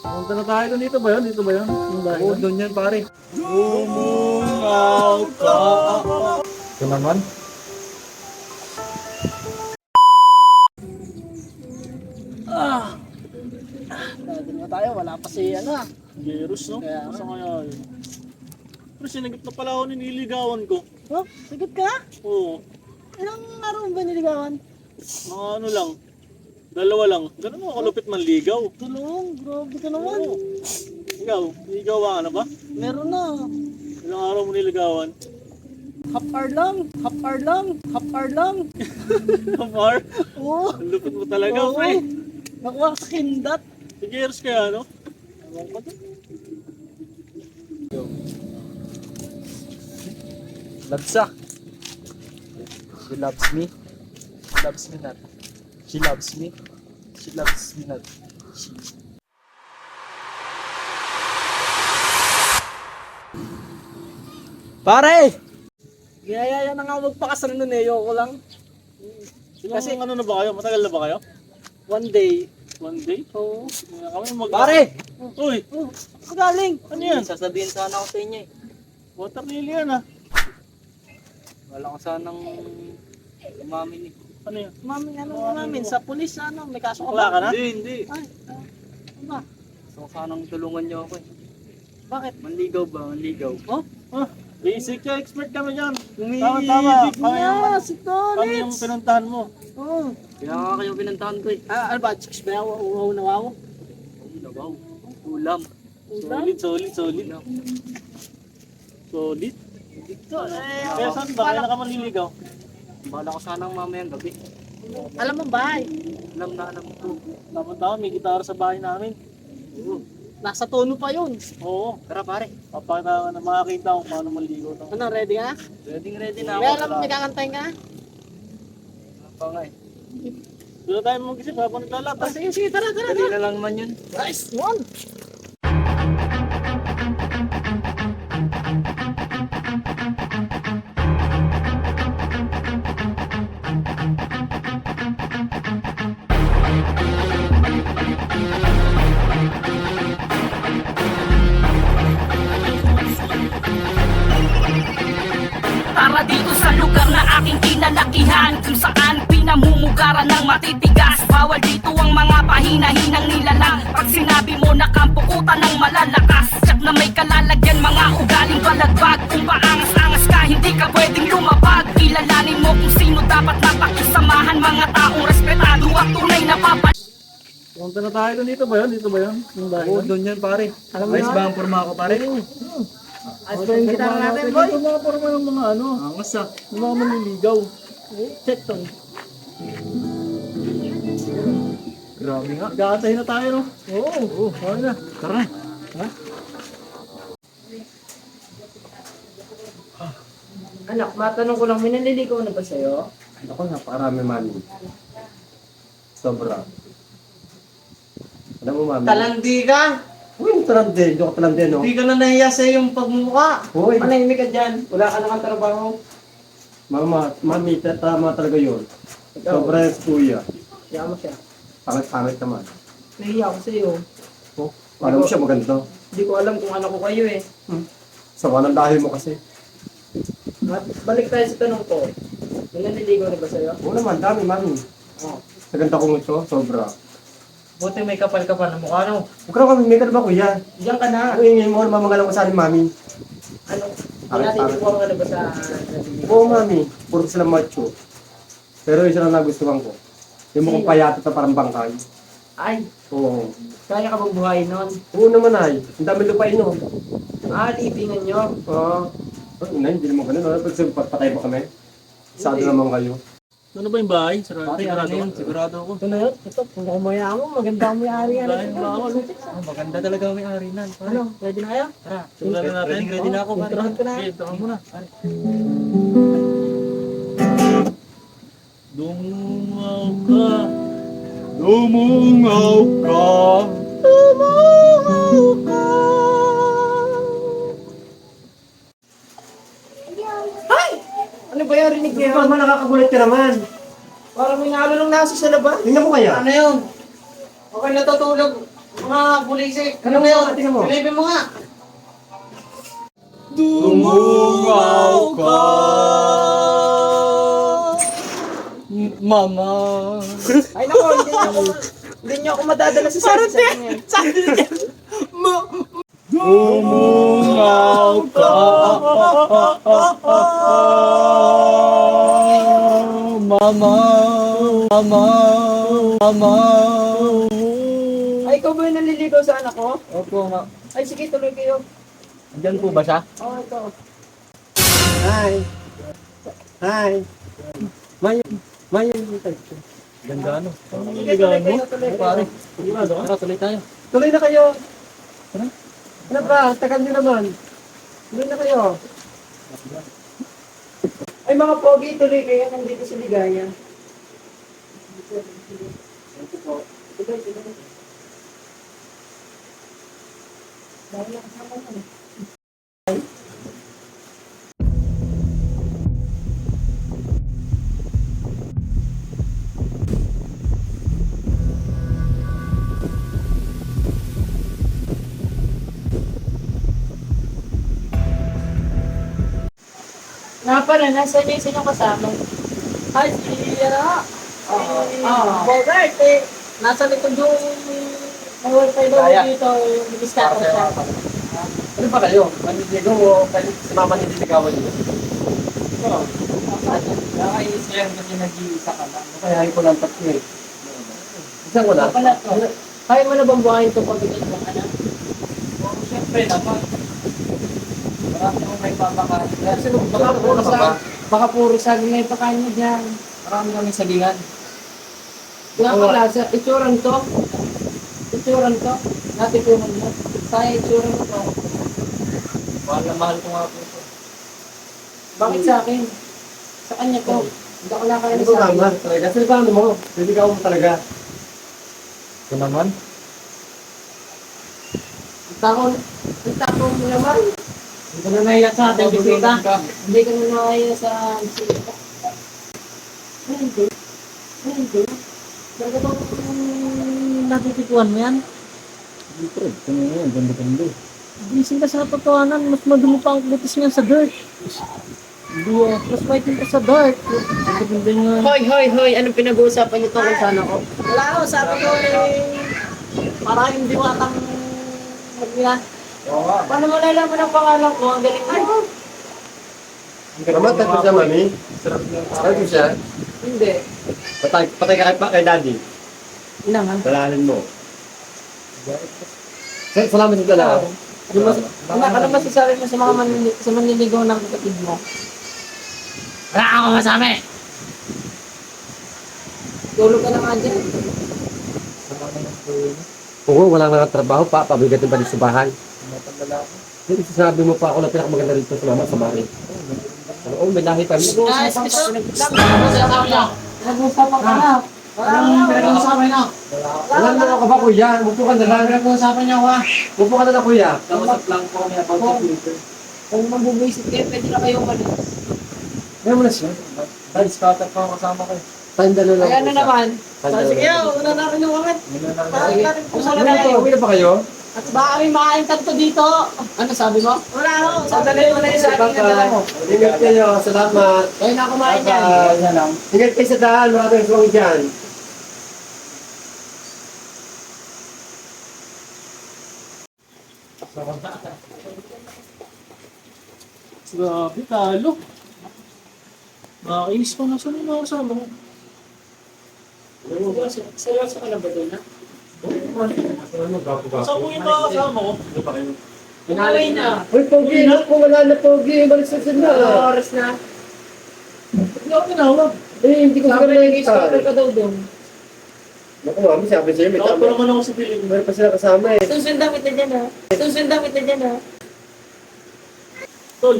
Punta na tayo dito ba yun? Dito ba yun? Yung bahay Oo, doon? doon yan pare. Lumungaw ka. Ito naman. Nandun na tayo, wala pa si ano ah. Gerus, no? Kaya Asa kaya yun? Pero sinagip na pala ako nililigawan ko. Oh, sagot ka? Oo. Ilang araw ba niligawan? Mga ano lang. Dalawa lang. Ganun mo kalupit manligaw. Tulong, grabe ka naman. Oo. Ikaw, niligawan ka na ba? Meron na. Ilang araw mo niligawan? Half hour lang, half hour lang, half hour lang. Kamar? Oo. Ang lupit mo talaga, Oo. pre. Nakuha sa kindat. Si Gerus kaya, no? Ewan ko doon. Labsa. She loves me. She loves me not. She loves me. She loves me not. She... Pare! Giyaya na nga magpakasal nun eh, ayoko lang. Kasi ano na ba kayo? Matagal na ba kayo? One day. One day? Oo. Kami mag... Pare! Uy! Oh, magaling. Ano yan? Sasabihin sana ako sa inyo eh. Water lily yan, ah. Wala ko sanang umamin eh. Ano yan? Mami, ano namin, sa pulis, ano, may kaso ka Wala ka ba? na? Hindi. Ay, ano ba? Gusto ko sanang tulungan niyo ako eh. Bakit? Manligaw ba? Manligaw. Oh? Ah, basic ka, expert kami dyan. Umiibig Tama. Na, si Kami yung Tonits. pinuntahan mo. Oo. Kaya nga kayo pinuntahan ko eh. Ano ba, chicks ba? Uhaw na wow? Oo, nabaw. Ulam. Solid. Ulam. Solid. Dito, eh. Kaya saan ba? Kailan ka manliligaw? Bala ko sanang mamayang gabi. Alam mo ba? Alam ko. Dapat ako, may gitara sa bahay namin. Oo. Nasa tono pa yun. Oo. Tara pare. Papakita ka na makakita kung paano manligaw. Ano, ready ka? Ready na May ako. alam mo, may kakantay ka? Pa nga eh. Doon na tayo mag-isip habang naglalata. Sige, tara. Dali na lang man yun. Nice one! Tara dito sa lugar na aking kinalakihan, kung saan pinamumugaran ng matitigas. Bawal dito ang mga pahina-hinang nilalang. Pag sinabi mo na kampukutan ng malalakas, tsak na may kalalagyan mga ugaling balagbag. Kung paangas-angas ka, hindi ka pwedeng lumabag. Kilalanin mo kung sino dapat napakisamahan. Mga taong respetado at tunay na papal. Punta na tayo dito ba yun? Dito ba yun? Yung bahay Oo, doon? doon yan pare. Alam mo Ayos na? ba ang forma ko pare? Ayos ba yung gitara natin, boy? Ito mga forma ng mga ano, Angas ah. ng mga manliligaw. Check to. Grabe nga. Nagkakatahin na tayo, no? Oo. Okay na. Tara. Anak, matanong ko lang, may naliligaw na ba sa'yo? Ako napakarami, mami. Sobra. Alam mo, mami? Talandi ka! Uy, talande. Hindi ako talande, no? Hindi ka na nahiya sa iyong pagmumukha. Uy, Manahimik ka dyan. Wala ka naman trabaho. mami, tama talaga yun. Sobra yung kuya. Kaya mo siya. Pangit-pangit naman. Nahiya ako sa iyo. Oh, alam mo siya maganda. Hindi ko alam kung ano ko kayo eh. Sawa ng lahi mo kasi. At balik tayo sa tanong ko. May naliligaw na ba sa'yo? Oo naman, dami, mami. Oo. Sa ganda ko ito, sobra. Buti may kapal-kapal na mukha, no? Huwag ka na kami, may ka na ba, kuya? Diyan ka na. Ako ingin mo, mamagalang ko sa akin, mami. Ano? May naliligaw ka na ba sa Oo, mami. Puro sila macho. Pero isa lang nagustuhan ko. Yung mukhang payatot na parang bangkay. Ay, Oo. kaya ka bang buhayin nun? Oo naman ay. Ang dami lupain, no? Libingan nyo. Oo. Hindi naman ganun. Ano? Pag patay pa kami? Sado naman kayo. Ano ba yung bahay? Pare, ano na yun? Sigurado ako. Ito na yun. Ito, kung kumaya mo, maganda ang may-ari yan. Bahay ng bawal. Maganda talaga ang may-ari nan. Ano? Ready na kayo? Tara. Sigurado natin. Ready na ako pare. Introhan ko na. Okay, ito ka muna. Dumungaw ka. Dumungaw ka. Ano ba yung rinig Hindi niya? pa naman nakakagulat ka naman. Parang may nalulong naso sa labas. Tingnan mo kaya. Ano yun? Okay, natutulog. Mga bulisik. Ano mo yun? Tingnan mo. Silipin mo nga. Dumungaw ka, Mama. Ay nako, hindi niyo ako madadala sa sarili. Dumungaw ka, Mama, Mama, Mama. Ay, ikaw ba yung naliligaw sa anak ko? Opo, nga. Ay, sige, tuloy kayo. Andyan po ba siya? Oh, ito. Hi. Hi. Mayo yung tayo. Ganda ano? Sige, tuloy kayo, tuloy kayo. Pare, tara tuloy tayo. Tuloy na kayo. Ano ba? Tagal nyo naman. Tuloy na kayo. Ay, mga pogi, tuloy kayo. Nandito si Ligaya. Tuloy, tuloy. Dahil lang kasama mo. Nga pala, nasa niyo yung inyong kasama? Ay, siya. Bogart, eh. Nasa likod yung wifi daw Kaya. dito, yung discount siya. Ano ba kayo? Maniligaw o kayo si mama nililigawan niyo? Nakainis lang kasi nag-iisa ka lang. Kaya ko lang tatlo eh. Isang ko lang. Pala to. Kaya mo na bang buhayin ito pagdating ng anak? Oo, syempre naman. Marami akong may papakain. Kasi baka puro saging na ipakain mo dyan. Marami kami salingan. Nga pala, sa itsurang to, natikuman mo. Kaya itsurang to. Mahal na mahal ko nga po ito. Bakit sa akin? Sa kanya to. Hindi ako nakakaya Ano sa ba akin. mama? Talaga? Sino ba ano mo? Nililigaw mo talaga. Ito naman. Ang tako mo naman. Hindi ka na nahiya sa ating bisita. Hindi ka na nahiya sa bisita. Hindi. Talaga bang natitikuan mo yan? Siyempre, ito na yan. Ganda-ganda. Gising ka sa totohanan, mas madumi pa ang kulitis niyan sa dirt. Hindi mas fighting ka sa dirt. Ganda-ganda nga. Hoy, anong pinag-uusapan niyo tungkol sa ano ko? Wala ko, sabi ko parang hindi watang magmila. Oo nga. Paano mo nalaman ang pangalan ko? Ang galing mo. Mama, tatlo siya mami. Tatlo siya. Hindi. Patay ka kay daddy. Ina nga. Dalahan mo. Salamat sa dalahan. Ano masasabi mo sa mga sa manliligaw ng kapatid mo? Wala akong masabi! Tulog ka na nga dyan. Oo, wala nang trabaho pa. Pabigatin pa din sa bahay. Matandala ako. Hindi sasabi mo pa ako na pinakamaganda rito sa mama sa bahay. Oo, may lahi pa. Nag-usapan ka na. Anong pinag-uusapan niyo? Wala na ako ba kuya? Upo ka na lang. Pinag-uusapan niyo ha? Upo ka na lang kuya. Kausap lang po kami about the future. Kung magbubuisit kayo, pwede na kayo umalis. Ayaw mo na siya. Dahil scatter pa ako kasama ko. Tanda na lang. Kaya na naman. Tanda Sige, una na rin yung ulit. Uwi na pa kayo? At baka kami makain tanto dito. Ano sabi mo? Wala ako. Sandali mo na yung sa akin na dala mo. Ingat kayo. Salamat. Kaya na kumain dyan. Bye-bye. Ingat kayo sa daan. Maraming suwang dyan. Grabe, talo. Nakakainis ko na sa mga kasama ko. Seryoso ka na ba doon ha? Saan ko yung mga kasama ko? Pinalay na. Uy, Pogi. Kung wala na Pogi. Balik sa sila. Oras na. Hindi ako tinawag. Eh, hindi ko Sabi siguro na nakita. i-stopper ka daw doon. Naku, mami, sabi sa'yo. May Takot pa tama. naman ako sa piling. Meron pa sila kasama eh. Susundan kita dyan ha. Susundan kita dyan ha. Tol.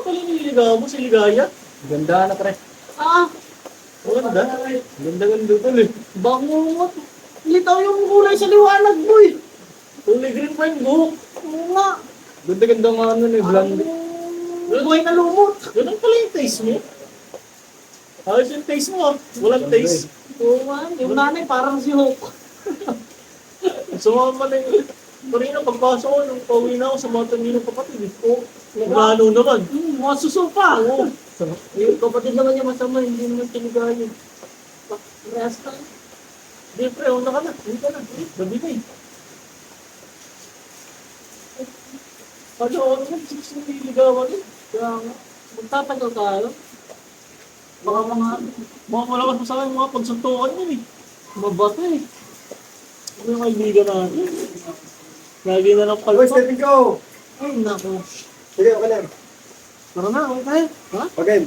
Pala nililigaw mo si Ligaya. Ganda na pre. Ah, Ganda. Ganda tol eh. bangungot. Litaw yung kulay sa liwanag mo eh. Kulay green pa yung buhok. Oo nga. Ganda-ganda nga ano eh. Blonde. Lagway na lumot. Ganun pala yung taste mo. Ayos yung taste mo ah. Walang taste. Oo nga. Yung nanay parang si Hope. Sumama na yun. Kanina, pagpasok ko, nung pauwi na ako sa mga taninong kapatid. Gano naman. Mga susupa. Oo. Yung kapatid naman niya masama, hindi naman tinigayo. Rehas ka. Hindi, pre, una ka na. Hindi ka na. Gabi na eh. Ano ako naman, 6 na niligawan eh. Kaya nga, magtatagal ka, ano? Baka malakas pa sa akin mga pagsuntukan yun eh. Mabato eh. Ano yung kaibigan natin? Lagi na lang Uy, palpak. stepping ko! Ay, naku. Sige, okay lang. Tara na, okay tayo. Ha? Okay.